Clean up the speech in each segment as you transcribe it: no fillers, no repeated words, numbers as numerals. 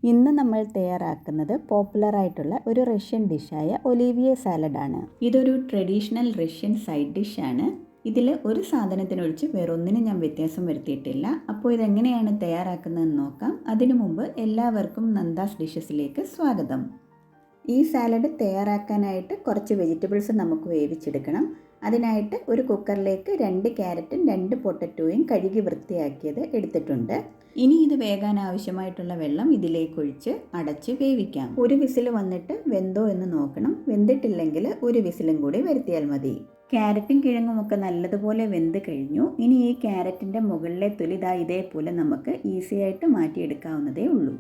ഇന്ന് നമ്മൾ തയ്യാറാക്കുന്നത് പോപ്പുലറായിട്ടുള്ള ഒരു റഷ്യൻ ഡിഷായ ഒലീവിയ സാലഡാണ്. ഇതൊരു ട്രഡീഷണൽ റഷ്യൻ സൈഡ് ഡിഷാണ്. ഇതിൽ ഒരു സാധനത്തിനൊഴിച്ച് വേറൊന്നിനും ഞാൻ വ്യത്യാസം വരുത്തിയിട്ടില്ല. അപ്പോൾ ഇതെങ്ങനെയാണ് തയ്യാറാക്കുന്നതെന്ന് നോക്കാം. അതിനു മുമ്പ് എല്ലാവർക്കും നന്ദാസ് ഡിഷസിലേക്ക് സ്വാഗതം. ഈ സാലഡ് തയ്യാറാക്കാനായിട്ട് കുറച്ച് വെജിറ്റബിൾസ് നമുക്ക് വേവിച്ചെടുക്കണം. അതിനായിട്ട് ഒരു കുക്കറിലേക്ക് 2 ക്യാരറ്റും 2 പൊട്ടറ്റോയും കഴുകി വൃത്തിയാക്കിയത് എടുത്തിട്ടുണ്ട്. ഇനി ഇത് വേകാൻ ആവശ്യമായിട്ടുള്ള വെള്ളം ഇതിലേക്കൊഴിച്ച് അടച്ച് വേവിക്കാം. ഒരു വിസിൽ വന്നിട്ട് വെന്തോ എന്ന് നോക്കണം. വെന്തിട്ടില്ലെങ്കിൽ ഒരു വിസിലും കൂടി വരുത്തിയാൽ മതി. ക്യാരറ്റും കിഴങ്ങും ഒക്കെ നല്ലതുപോലെ വെന്ത് കഴിഞ്ഞു. ഇനി ഈ ക്യാരറ്റിൻ്റെ മുകളിലെ തൊലി ഇതേപോലെ നമുക്ക് ഈസി ആയിട്ട് മാറ്റിയെടുക്കാവുന്നതേ ഉള്ളൂ.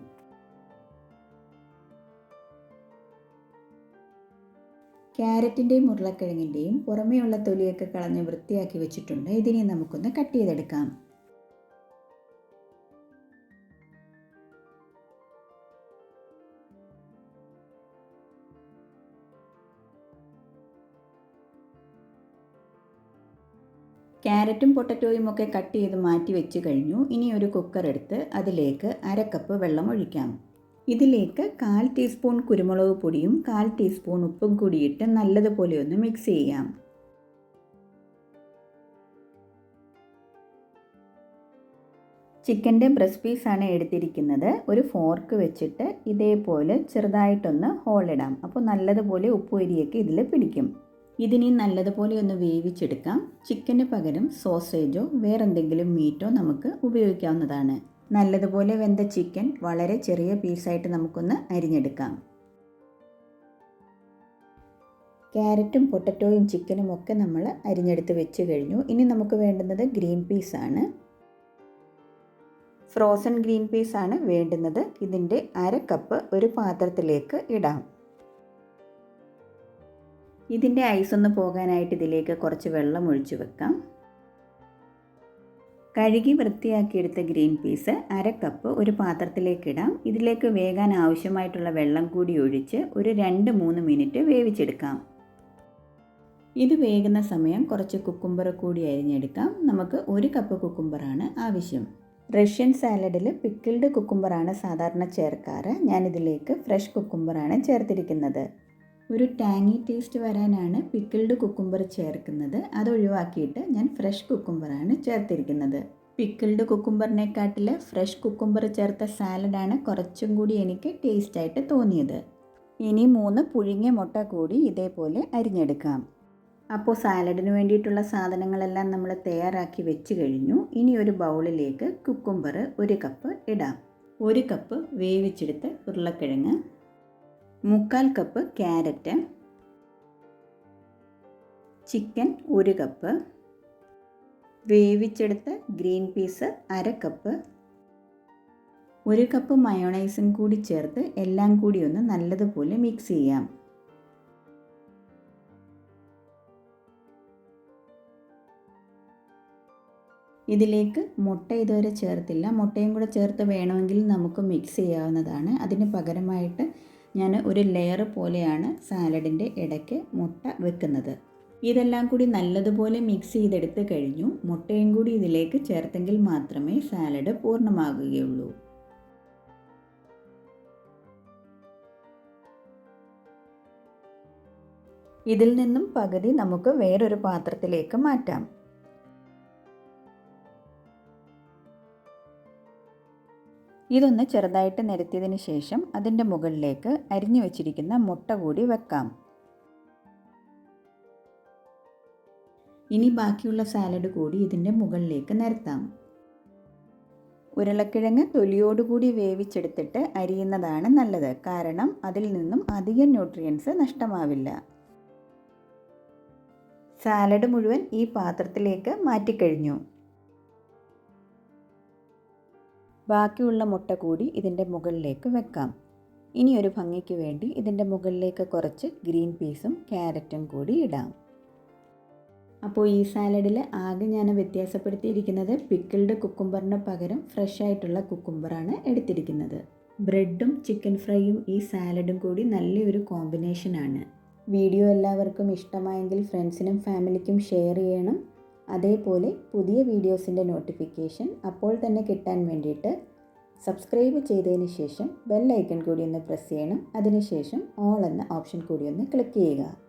ക്യാരറ്റിൻ്റെയും ഉരുളക്കിഴങ്ങിൻ്റെയും പുറമേയുള്ള തൊലിയൊക്കെ കളഞ്ഞ് വൃത്തിയാക്കി വെച്ചിട്ടുണ്ട്. ഇതിനെ നമുക്കൊന്ന് കട്ട് ചെയ്തെടുക്കാം. ക്യാരറ്റും പൊട്ടറ്റോയും ഒക്കെ കട്ട് ചെയ്ത് മാറ്റി വെച്ച് കഴിഞ്ഞു. ഇനി ഒരു കുക്കർ എടുത്ത് അതിലേക്ക് 1/2 കപ്പ് വെള്ളം ഒഴിക്കാം. ഇതിലേക്ക് 1/4 ടീസ്പൂൺ കുരുമുളക് പൊടിയും 1/4 ടീസ്പൂൺ ഉപ്പും കൂടിയിട്ട് നല്ലതുപോലെ ഒന്ന് മിക്സ് ചെയ്യാം. ചിക്കൻ്റെ ബ്രസ്റ്റ് പീസാണ് എടുത്തിരിക്കുന്നത്. ഒരു ഫോർക്ക് വെച്ചിട്ട് ഇതേപോലെ ചെറുതായിട്ടൊന്ന് ഹോളിടാം. അപ്പോൾ നല്ലതുപോലെ ഉപ്പുപൊരിയൊക്കെ ഇതിൽ പിടിക്കും. ഇതിനി നല്ലതുപോലെ ഒന്ന് വേവിച്ചെടുക്കാം. ചിക്കന് പകരം സോസേജോ വേറെന്തെങ്കിലും മീറ്റോ നമുക്ക് ഉപയോഗിക്കാവുന്നതാണ്. നല്ലതുപോലെ വെന്ത ചിക്കൻ വളരെ ചെറിയ പീസായിട്ട് നമുക്കൊന്ന് അരിഞ്ഞെടുക്കാം. ക്യാരറ്റും പൊട്ടറ്റോയും ചിക്കനും ഒക്കെ നമ്മൾ അരിഞ്ഞെടുത്ത് വെച്ച് കഴിഞ്ഞു. ഇനി നമുക്ക് വേണ്ടുന്നത് ഗ്രീൻ പീസാണ്. ഫ്രോസൺ ഗ്രീൻ പീസാണ് വേണ്ടുന്നത്. ഇതിൻ്റെ 1/2 കപ്പ് ഒരു പാത്രത്തിലേക്ക് ഇടാം. ഇതിൻ്റെ ഐസൊന്ന് പോകാനായിട്ട് ഇതിലേക്ക് കുറച്ച് വെള്ളം ഒഴിച്ചു വെക്കാം. കഴുകി വൃത്തിയാക്കിയെടുത്ത ഗ്രീൻ പീസ് 1/2 കപ്പ് ഒരു പാത്രത്തിലേക്ക് ഇടാം. ഇതിലേക്ക് വേകാൻ ആവശ്യമായിട്ടുള്ള വെള്ളം കൂടി ഒഴിച്ച് ഒരു 2-3 മിനിറ്റ് വേവിച്ചെടുക്കാം. ഇത് വേകുന്ന സമയം കുറച്ച് കുക്കുംബർ കൂടി അരിഞ്ഞെടുക്കാം. നമുക്ക് 1 കപ്പ് കുക്കുംബറാണ് ആവശ്യം. റഷ്യൻ സാലഡിൽ പിക്കിൾഡ് കുക്കുംബറാണ് സാധാരണ ചേർക്കാറ്. ഞാനിതിലേക്ക് ഫ്രഷ് കുക്കുംബറാണ് ചേർത്തിരിക്കുന്നത്. ഒരു ടാങ്ങി ടേസ്റ്റ് വരാനാണ് പിക്കിൾഡ് കുക്കുംബർ ചേർക്കുന്നത്. അതൊഴിവാക്കിയിട്ട് ഞാൻ ഫ്രഷ് കുക്കുംബറാണ് ചേർത്തിരിക്കുന്നത്. പിക്കിൾഡ് കുക്കുംബറിനെക്കാട്ടിൽ ഫ്രഷ് കുക്കുംബർ ചേർത്ത സാലഡാണ് കുറച്ചും കൂടി എനിക്ക് ടേസ്റ്റായിട്ട് തോന്നിയത്. ഇനി 3 പുഴുങ്ങിയ മുട്ട കൂടി ഇതേപോലെ അരിഞ്ഞെടുക്കാം. അപ്പോൾ സാലഡിന് വേണ്ടിയിട്ടുള്ള സാധനങ്ങളെല്ലാം നമ്മൾ തയ്യാറാക്കി വെച്ച് കഴിഞ്ഞു. ഇനി ഒരു ബൗളിലേക്ക് കുക്കുംബർ 1 കപ്പ് ഇടാം. 1 കപ്പ് വേവിച്ചെടുത്ത ഉരുളക്കിഴങ്ങ്, 1/4 കപ്പ് ക്യാരറ്റ്, ചിക്കൻ 1 കപ്പ്, വേവിച്ചെടുത്ത ഗ്രീൻ പീസ് 1/2 കപ്പ്, 1 കപ്പ് മയോണൈസും കൂടി ചേർത്ത് എല്ലാം കൂടി ഒന്ന് നല്ലതുപോലെ മിക്സ് ചെയ്യാം. ഇതിലേക്ക് മുട്ട ഇതുവരെ ചേർത്തില്ല. മുട്ടയും കൂടെ ചേർത്ത് വേണമെങ്കിൽ നമുക്ക് മിക്സ് ചെയ്യാവുന്നതാണ്. അതിന് പകരമായിട്ട് ഞാൻ ഒരു ലെയർ പോലെയാണ് സാലഡിൻ്റെ ഇടയ്ക്ക് മുട്ട വെക്കുന്നത്. ഇതെല്ലാം കൂടി നല്ലതുപോലെ മിക്സ് ചെയ്തെടുത്ത് കഴിഞ്ഞു. മുട്ടയും കൂടി ഇതിലേക്ക് ചേർത്തെങ്കിൽ മാത്രമേ സാലഡ് പൂർണ്ണമാകുകയുള്ളൂ. ഇതിൽ നിന്നും പകുതി നമുക്ക് വേറൊരു പാത്രത്തിലേക്ക് മാറ്റാം. ഇതൊന്ന് ചെറുതായിട്ട് നിരത്തിയതിന് ശേഷം അതിൻ്റെ മുകളിലേക്ക് അരിഞ്ഞു വെച്ചിരിക്കുന്ന മുട്ട കൂടി വെക്കാം. ഇനി ബാക്കിയുള്ള സാലഡ് കൂടി ഇതിൻ്റെ മുകളിലേക്ക് നിരത്താം. ഉരുളക്കിഴങ്ങ് തൊലിയോടുകൂടി വേവിച്ചെടുത്തിട്ട് അരിയുന്നതാണ് നല്ലത്. കാരണം അതിൽ നിന്നും അധികം ന്യൂട്രിയൻസ് നഷ്ടമാവില്ല. സാലഡ് മുഴുവൻ ഈ പാത്രത്തിലേക്ക് മാറ്റിക്കഴിഞ്ഞു. ബാക്കിയുള്ള മുട്ട കൂടി ഇതിൻ്റെ മുകളിലേക്ക് വെക്കാം. ഇനി ഒരു ഭംഗിക്ക് വേണ്ടി ഇതിൻ്റെ മുകളിലേക്ക് കുറച്ച് ഗ്രീൻ പീസും ക്യാരറ്റും കൂടി ഇടാം. അപ്പോൾ ഈ സാലഡിൽ ആകെ ഞാൻ വ്യത്യാസപ്പെടുത്തിയിരിക്കുന്നത് പിക്കിൾഡ് കുക്കുംബറിന് പകരം ഫ്രഷ് ആയിട്ടുള്ള കുക്കുംബറാണ് എടുത്തിരിക്കുന്നത്. ബ്രെഡും ചിക്കൻ ഫ്രൈയും ഈ സാലഡും കൂടി നല്ലൊരു കോമ്പിനേഷനാണ്. വീഡിയോ എല്ലാവർക്കും ഇഷ്ടമായെങ്കിൽ ഫ്രണ്ട്സിനും ഫാമിലിക്കും ഷെയർ ചെയ്യണം. അതേപോലെ പുതിയ വീഡിയോസിൻ്റെ നോട്ടിഫിക്കേഷൻ അപ്പോൾ തന്നെ കിട്ടാൻ വേണ്ടിയിട്ട് സബ്സ്ക്രൈബ് ചെയ്തതിന് ശേഷം ബെൽ ഐക്കൺ കൂടി ഒന്ന് പ്രസ് ചെയ്യണം. അതിനുശേഷം ഓൾ എന്ന ഓപ്ഷൻ കൂടി ഒന്ന് ക്ലിക്ക് ചെയ്യുക.